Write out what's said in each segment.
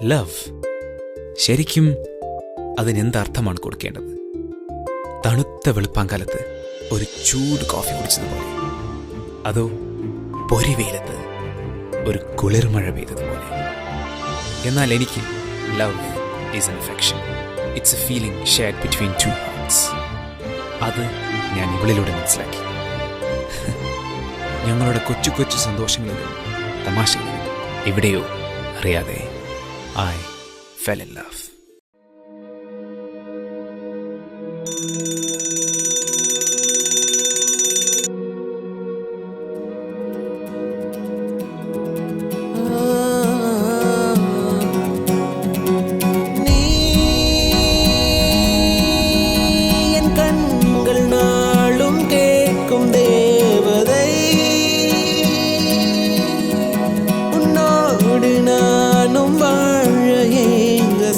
Love ശരിക്കും അതിനെന്തർത്ഥമാണ് കൊടുക്കേണ്ടത്? തണുത്ത വെളുപ്പാങ്കാലത്ത് ഒരു ചൂട് കോഫി കുടിച്ചതുപോലെ, അതോ പൊരിവെയിലത്ത് ഒരു കുളിർമഴ പെയ്തതുപോലെ? എന്നാൽ എനിക്ക് love is an affection. It's a feeling shared between two hearts. അത് ഞാൻ ഇവളിലൂടെ മനസ്സിലാക്കി. ഞങ്ങളുടെ കൊച്ചു കൊച്ചു സന്തോഷങ്ങളിലും തമാശകളിലും എവിടെയോ അറിയാതെ I fell in love.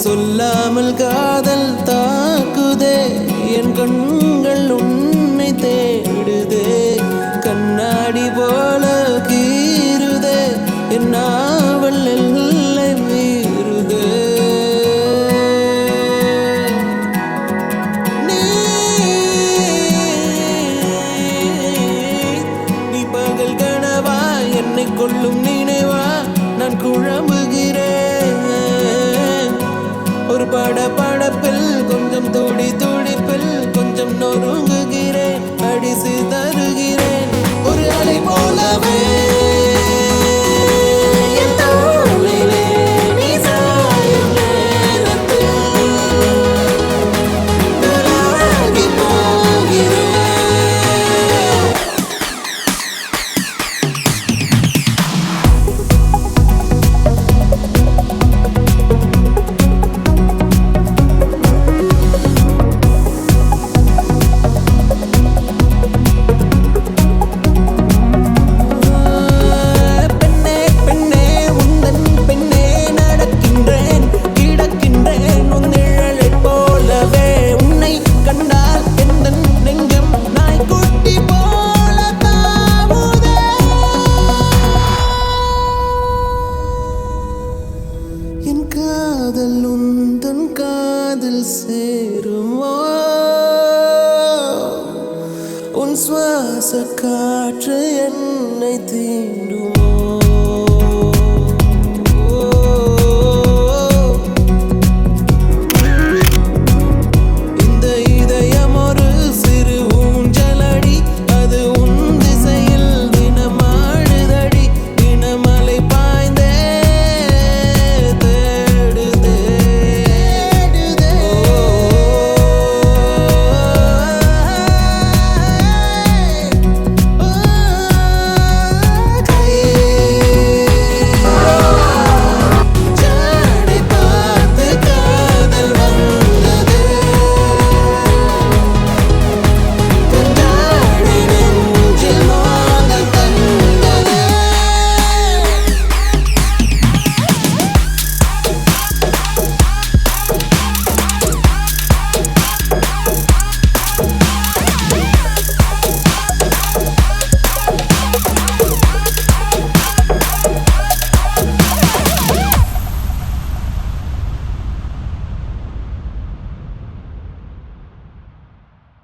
சொல்லாமல் காதல் தாக்குதே, என் கண்கள் உன்னை தேடுதே, கண்ணாடி போல கீறுதே, என் நாவல் எல்லை மீறுதே. நீ பகல் கனவா, என்னை கொள்ளும் நினைவா, நான் குழம்புகிறேன். ஒரு படப்பில் கொஞ்சம் துடிப்பில் கொஞ்சம் நொறுங்குகிறேன், அடிசி தருகிறேன். ஒரு அலை போலவே காதல் உந்தன் காதில் சேருமோ, உன் சுவாச